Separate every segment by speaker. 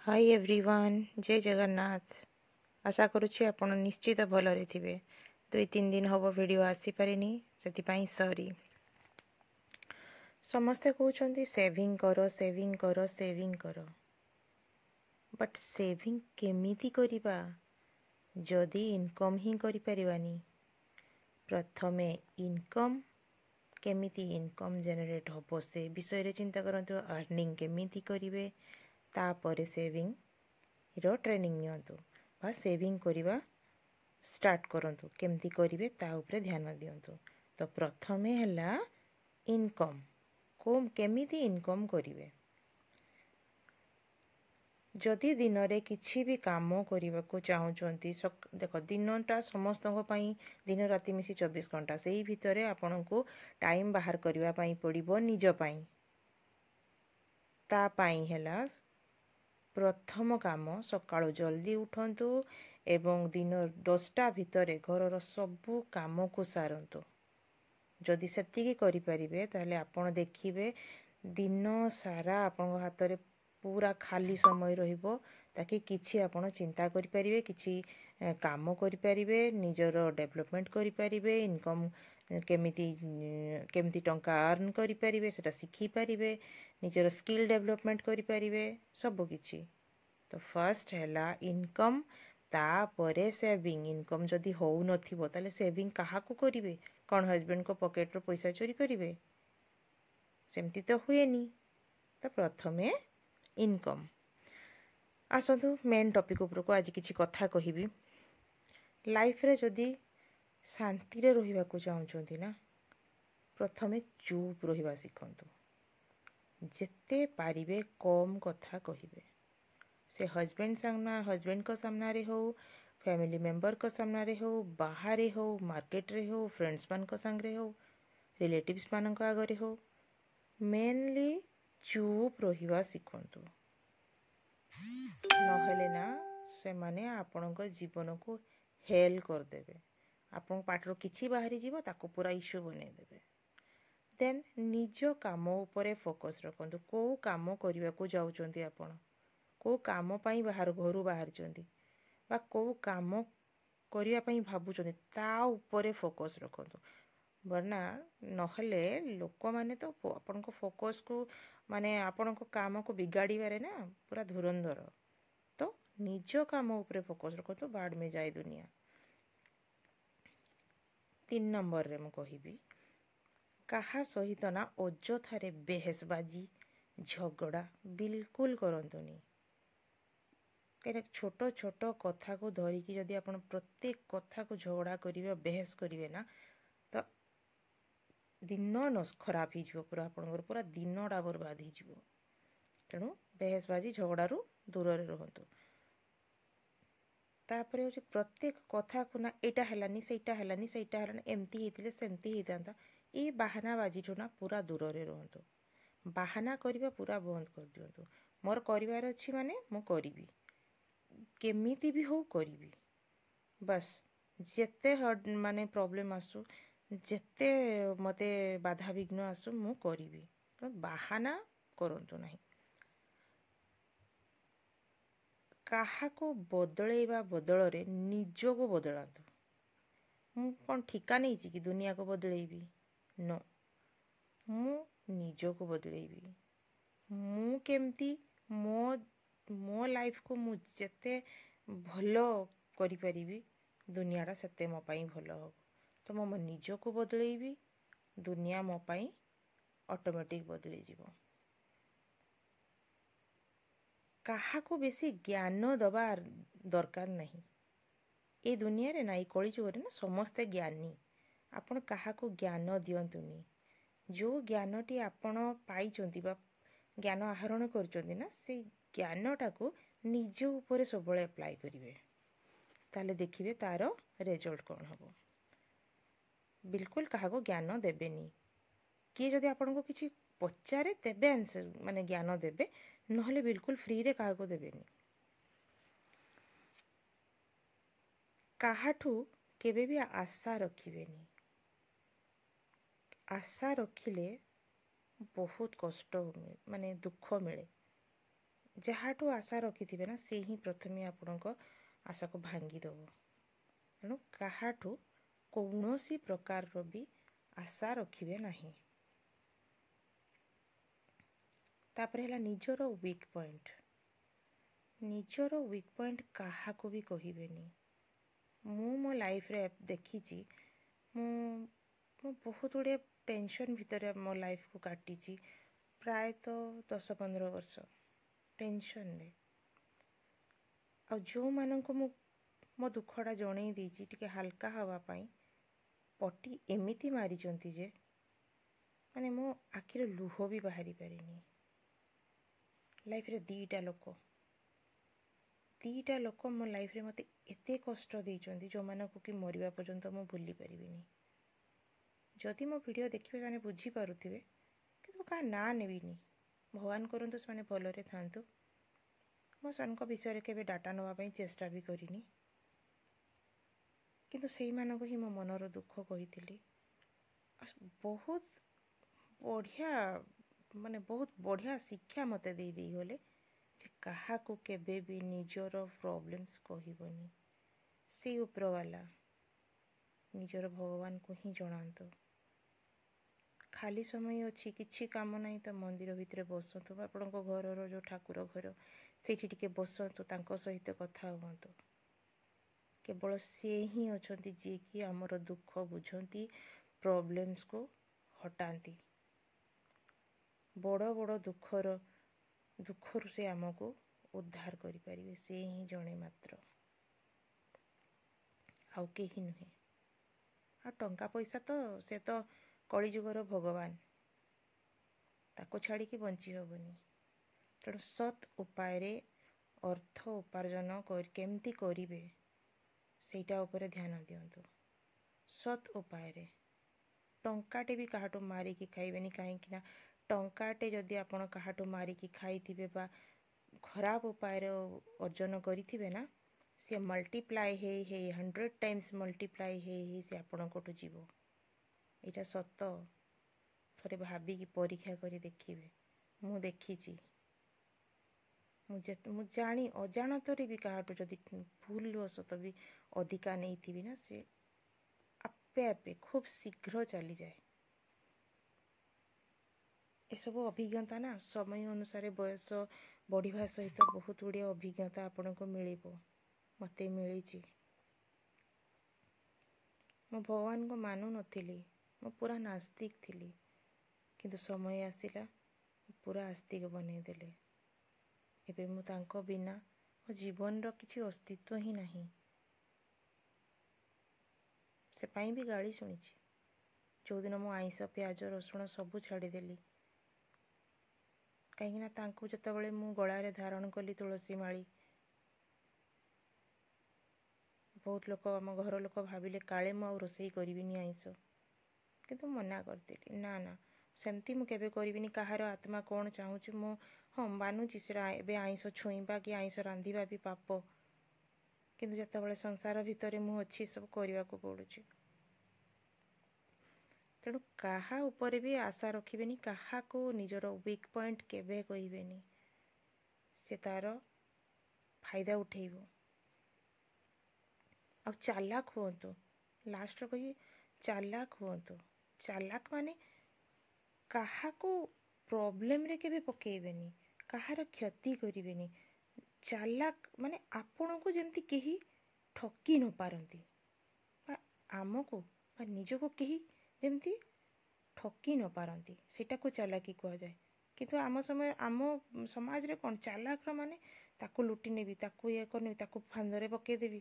Speaker 1: Hi everyone, जय जगन्नाथ। आशा करुछि आपण निश्चित भलरे थिबे। 2-3 दिन हबो वीडियो आसी पारिनी, सेति सॉरी। समस्ते कहउछंती सेविंग करो सेविंग करो सेविंग करो, बट सेविंग केमिति करिबा जदि इनकम ही करि परिबानी। प्रथमे इनकम केमिति इनकम जनरेट होबो से विषय रे चिंता करंतु। अर्निंग केमिति करिवे, तापरे सेविंग रो ट्रेनिंग नियंतु बा सेविंग करिबा स्टार्ट करंतु। केमिति करिवे ता उपरे ध्यान दियंतु। तो प्रथमे हला इनकम कोम केमिति इनकम करिवे। जदि दिन रे किछि भी काम करिबा को चाहुचंती, देखो दिनटा समस्त पई दिन राति मिसी 24 घंटा, सेही भितरे आपनको टाइम बाहर करिवा पई पड़िबो निज पई। ता पई हला प्रथम काम सकाळो जल्दी उठंतु एवं दिन 10टा भितरे घरर सबु काम को सारंतु। जदि सेतिकी करि परिबे ताले आपण देखिबे दिन सारा आपण हाथ रे पूरा खाली समय रहिबो, ताकि किछि आपण चिंता करि परिबे, किछि काम करि परिबे, निजर डेवलपमेंट करि परिबे, इनकम केमिति टंका अर्न करि परिबे सेटा सिखि परिबे, निजर स्किल डेवलपमेंट करि परिबे सब किछि। तो फर्स्ट हैला इनकम, तापरे सेविंग। इनकम जदि होउ नथिबो ताले सेविंग काहा को करिवे? कोन हस्बैंड को पॉकेट रो पैसा चोरी करिवे? सेमति तो हुएनी। तो प्रथमे इनकम। आसंतु मेन टॉपिक ऊपर को आज किछि कथा कहिबी। लाइफ रे जदि शांति रे रहिबा को चाहुचंती ना, प्रथमे चुप रहिबा सिखंतु। जेते पारिबे कम कथा कहिबे। से हस्बैंड को सामना रे हो, फैमिली मेंबर को सामना रे हो, बाहर हो, मार्केट रे हो, फ्रेंड्स मान को संग रे हो, रिलेटिव्स मान को आगे हो, मेनली चुप रहिबा सिखंतु। नहले ना से माने आपन को जीवन को हेल कर देबे। आपन पाटरो किछि बाहरी जीवो ताको पूरा इश्यू बने देबे। देन निजो काम ऊपर फोकस रखंतु। को काम करिवा को जाउचंती आपन, को काम पाई बाहर घरु बाहर चंदी बा को काम करिया पाई भाबुचंदी, ता ऊपर फोकस रखंतु। वरना नहले लोक माने तो आपन को फोकस को माने आपन को काम को बिगाड़ी बारे ना पूरा धुरंधर। तो निजो काम ऊपर फोकस रखंतु, बाड में जाए दुनिया। 3 नंबर रे म कहिबी, काहा सहित ना अजथारे बेहसबाजी झगड़ा बिल्कुल करंतुनी। कहीं छोट छोट कथा को धरिकी जदि आपण प्रत्येक कथा को झगड़ा करिवे, बेहस करिवे ना, तो दिन खराब ही जीवो। पूरा आपनकर पूरा दिनटा बर्बाद ही जीवो। तेणु बेहसबाजी झगड़ारू दूर रे रहंतु। तापरे होची प्रत्येक कथा को ना एटा हलानी सेटा हलानी सेटा हलानी, एमती हेतिले सेमती हेतांता, ई बहाना बाजीठो ना पूरा दूर रे रहंतु। बहाना करिवा पूरा बंद कर दियंतु। मोर करिवार अछि माने मु करिवी, केमिति भी हो करिवी। बस जेते माने प्रॉब्लम आसु, जेते मते बाधा विघ्न आसु, मु करिवी। तो बहाना करंतु नहीं। काहा को बदलेबा बदल रे निजो को बदलांतु। मु कोन ठिका नहीं कि दुनिया को बदलेबी? नो, मु निजो को बदलेबी। मु केमती मो लाइफ को मु जेते भलो करि परिबी, दुनियाटा सेते मो पई भलो हो। तो मो निजो को बदलेबी, दुनिया मो पई ऑटोमेटिक बदली जीवो। काहा को बेसी ज्ञान दबा दरकार नहीं। ए दुनिया रे ना, ए कली जुग रे ना समस्ते ज्ञानी। आपण काहा को ज्ञान दियंतुनी। जो ज्ञानटी आपण पाइचंती बा ज्ञान आहरण करचंती ना, से ज्ञानटा को निज ऊपर सब अप्लाई करिवे, ताले देखिबे तार रिजल्ट कौन हबो। बिल्कुल काहा को ज्ञान देबेनी। किए जदि आपण को किछि पचारे तेबे आंसर माने ज्ञान देबे, नहले बिल्कुल फ्री रे काहा को देबेनी। काहाठू केबे भी आशा रखिबेनी। आशा रखिले बहुत कष्ट माने दुख मिले। जहाँठू आशा रखिथिबे ना से ही प्रथमे आपणको आशा को भांगी दबो। तेणु काहाठू कौनसी प्रकार भी आशा रखिबे नहीं। तापर है निजर वीक पॉइंट। निजर वीक पॉइंट काहा को भी कहिबेनी। मु मो लाइफ रे देखिची मु बहुत गुड़े टेंशन भितर मो लाइफ को काटी प्राय तो 10-15 वर्ष टेंशन रे। आ जो मानन को मो दुखड़ा जणई देची टिके हल्का हवा पाई पटी एमिति मारी चंती जे माने मो आखिर लुह भी बाहरी पारिनी। लाइफ रे दीटा लोक मो लाइफ रे मते एते कष्ट देइचंती जो मानको कि मरिबा पर्यंत मु भूली परिबिनी। जदि मो वीडियो देखिबे माने बुझी पारुथिबे कि का ना नेबिनी। भगवान करंतु से माने भलरे थांतु। मो सनको विषय केबे डाटा नवा पई चेष्टा भी करिनी, किंतु सेई मानको ही मो मनर दुख कहिथिली। बहुत बढ़िया माने बहुत बढ़िया शिक्षा मते दे गले जे कहा को केबे भी निजर प्रॉब्लम्स कहिबनी। से उपरवाला निजर भगवान को ही जणांतो। खाली समय अच्छी किछि काम नहीं तो मंदिर भितर बसतु आपण घर जो ठाकुर घर सेठी टिके बसतु तांको सहित कथा हुंतु। केवल से ही अछंती जे कि हमर दुख बुझंती प्रॉब्लम्स को हटाती। बड़ बड़ दुखर से आमको उद्धार करि परिबे से ही जणे मात्र, आउ केही नुहे। आ टंका पैसा तो से तो कलिजुगर भगवान, ताको छाड़ी की बंची हबनी। तेणु सत उपाय रे अर्थ उपार्जन केमती करिवे सेटा उपरे ध्यान दियंतु। सत उपाय रे टंकाटे भी काहाटू मारिकी खाइबेनी। कहीं टंकाटे जदि आपण काहाटू मारिकी खाइथिबे बा खराब उपाय रे अर्जन करिथिबे ना से मल्टीप्लाई हे 100 टाइम्स मल्टीप्लाई हे से आपण कोटू जीवो। एटा सत। थरे भाबिकी परीक्षा करी देखिबे। मु देखिची। मु जानी अजाणतरे भी काहाटू जदि भूल वसत भी अधिका नहीं थी ना से आपे आपे खूब शीघ्र चली जाए। ए सब अभिज्ञता ना समय अनुसार बयस बढ़िया सहित बहुत गुड़े अभिज्ञता आपण को मिलिबो। मते मिली। मु भगवान को मानु नथिली, मु पूरा नास्तिक थिली, किंतु समय आसिला पूरा आस्तिक बनै देले। एबे मु तांको बिना मो जीवन रो किछि अस्तित्व ही नहीं। से पाई भी गाली सुनिछि। जो दिन मु आइंस प्याज रसुण सबू छाड़ीदेली कहीं तांको जतबेले मु गलारे धारण कली तुलसी माली बहुत लोक आम घर लोक भाविले काले मु आ रोसई करिबिनी आइंस, किंतु मना करदेली। ना ना सेमती मु केबे करिबिनी। कहार आत्मा कौन चाहूची मु हाँ मानुची से एबे आइंस छुईबा कि आइंस रांधिबा भी पाप, किंतु जतबेले संसार भितर मु अच्छी सब करने को पड़ुची। तेणु काहा ऊपर भी आशा रखिबेनी। काहा को निजर वीक पॉइंट केबे कहिबेनी। से तार फायदा उठेइबो। आ चालाक हुंतु। लास्ट कही चालाक हुंतु। चालाक माने काहा को प्रॉब्लम रे केबे पकेइबेनी, काहार क्षति करिबेनी। चालाक माने आपण को जेमती केही ठकी न पारंती, आमको निजको केही जेमती ठकी न पारंती, सेटा को चालाकी कह जाए। किंतु आम समय आम समाज रे कोन चालाक माने ताको लुटी नेबी, ताको ये करनेबी, ताको फांदरे पके देबी,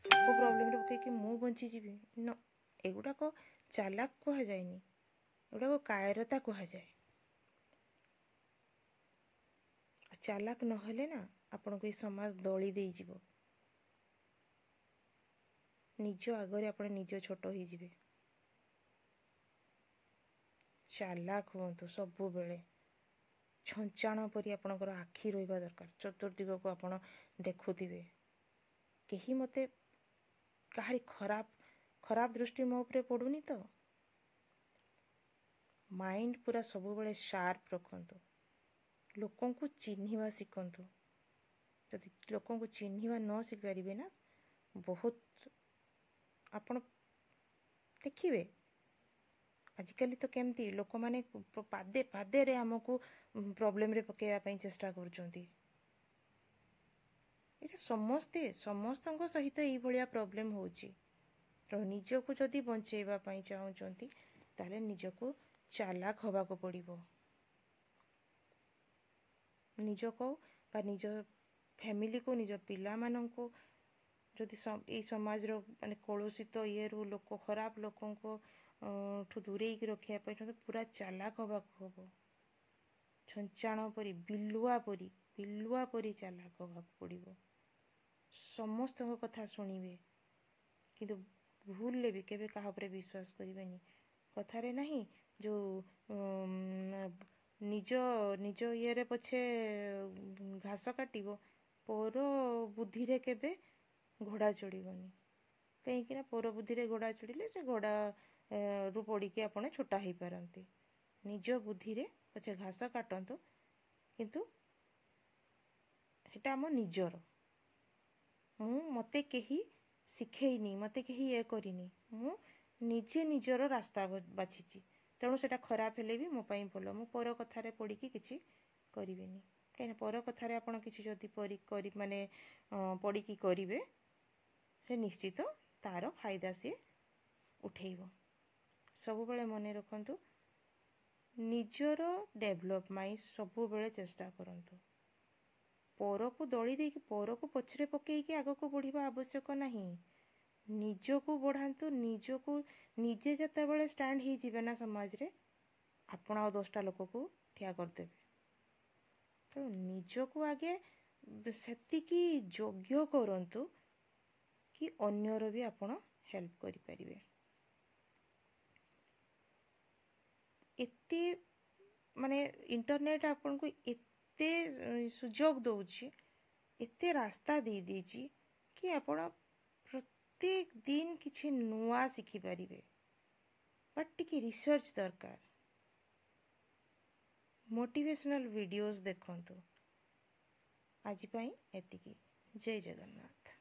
Speaker 1: ताको प्रॉब्लम रे पके कि मु बंची जीवी न। एगुडा को चालाक कह जाएनी, एगुडा को कायरता कह जाए। चालाक न हेले ना आपण को समाज दली दे जीवो। निज आगरे आपण निज छोट हो जिवे। चालाक हुंतु सबु बेले। छंचाण परी आपणकर आखि रहिबा दरकार। चतुर्दिग को आपण देखुथिबे। केही मते काहारी खराब दृष्टि मो उपरे पडुनी तो। माइंड पूरा सबु बेले शार्प रखंतु। ଲୋକଙ୍କୁ ଚିହ୍ନିବା ଶିଖନ୍ତୁ। ଯଦି ଲୋକଙ୍କୁ ଚିହ୍ନିବା ନ ଶିଖିପାରିବେ ନା, ବହୁତ ଆପଣ ଦେଖିବେ ଆଜିକାଲି ତ କେମିତି ଲୋକମାନେ ପାଦେ ପାଦେରେ ଆମକୁ ପ୍ରୋବ୍ଲେମରେ ପକାଇବା ପାଇଁ ଚେଷ୍ଟା କରୁଛନ୍ତି। ଏଇଟା ସମସ୍ତଙ୍କ ସହିତ ଏଇଭଳିଆ ପ୍ରୋବ୍ଲେମ୍ ହେଉଛି। ନିଜକୁ ଯଦି ବଞ୍ଚେଇବା ପାଇଁ ଚାହୁଁଛନ୍ତି ତାହେଲେ ନିଜକୁ ଚାଲାକ ହେବାକୁ ପଡ଼ିବ। ନିଜକୁ ବା ନିଜ ଫ୍ୟାମିଲିକୁ, ନିଜ ପିଲାମାନଙ୍କୁ ଯଦି ଏଇ ସମାଜର ମାନେ କଳୁଷିତ ଇଏରୁ ଖରାପ ଲୋକଙ୍କ ଠୁ ଦୂରେଇକି ରଖିବା ପାଇଁ ପୁରା ଚାଲାକ ହେବାକୁ ହେବ। ଛଞ୍ଚାଣ ପରି, ବିଲୁଆ ପରି ଚାଲାକ ହେବାକୁ ପଡ଼ିବ। ସମସ୍ତଙ୍କ କଥା ଶୁଣିବେ, କିନ୍ତୁ ଭୁଲରେ ବି କେବେ କାହା ଉପରେ ବିଶ୍ୱାସ କରିବେନି। କଥାରେ ନାହିଁ ଯେଉଁ ନିଜ ଇଏରେ ପଛେ ଘାସ କାଟିବ, ପର ବୁଦ୍ଧିରେ କେବେ ଘୋଡ଼ା ଚଢ଼ିବନି। କାହିଁକିନା ପର ବୁଦ୍ଧିରେ ଘୋଡ଼ା ଚଢ଼ିଲେ ସେ ଘୋଡ଼ା ରୁ ପଡ଼ିକି ଆପଣ ଛୋଟା ହେଇପାରନ୍ତି। ନିଜ ବୁଦ୍ଧିରେ ପଛେ ଘାସ କାଟନ୍ତୁ, କିନ୍ତୁ ସେଟା ଆମ ନିଜର। ମୋତେ କେହି ଶିଖେଇନି, ମୋତେ କେହି ଇଏ କରିନି, ମୁଁ ନିଜେ ନିଜର ରାସ୍ତା ବାଛିଛି। ତେଣୁ ସେଟା ଖରାପ ହେଲେ ବି ମୋ ପାଇଁ ଭଲ। ମୁଁ ପର କଥାରେ ପଡ଼ିକି କିଛି କରିବିନି। କାହିଁକିନା ପର କଥାରେ ଆପଣ କିଛି ଯଦି ପଡ଼ିକି କରିବେ, ସେ ନିଶ୍ଚିତ ତାର ଫାଇଦା ସିଏ ଉଠେଇବ। ସବୁବେଳେ ମନେ ରଖନ୍ତୁ, ନିଜର ଡେଭଲପ୍ ପାଇଁ ସବୁବେଳେ ଚେଷ୍ଟା କରନ୍ତୁ। ପରକୁ ଦଳି ଦେଇକି, ପରକୁ ପଛରେ ପକେଇକି ଆଗକୁ ବଢ଼ିବା ଆବଶ୍ୟକ ନାହିଁ। ନିଜକୁ ବଢ଼ାନ୍ତୁ। ନିଜେ ଯେତେବେଳେ ଷ୍ଟାଣ୍ଡ ହେଇଯିବେ ନା ସମାଜରେ, ଆପଣ ଆଉ 10ଟା ଲୋକକୁ ଠିଆ କରିଦେବେ। ତେଣୁ ନିଜକୁ ଆଗେ ସେତିକି ଯୋଗ୍ୟ କରନ୍ତୁ କି ଅନ୍ୟର ବି ଆପଣ ହେଲ୍ପ କରିପାରିବେ। ଏତେ ଇଣ୍ଟରନେଟ୍ ଆପଣଙ୍କୁ ଏତେ ସୁଯୋଗ ଦେଉଛି, ଏତେ ରାସ୍ତା ଦେଇଛି କି ଆପଣ ପ୍ରତ୍ୟେକ ଦିନ କିଛି ନୂଆ ଶିଖିପାରିବେ। ବଟ୍ ଟିକେ ରିସର୍ଚ୍ଚ ଦରକାର। ମୋଟିଭେଶନାଲ ଭିଡ଼ିଓଜ ଦେଖନ୍ତୁ। ଆଜି ପାଇଁ ଏତିକି। ଜୟ ଜଗନ୍ନାଥ।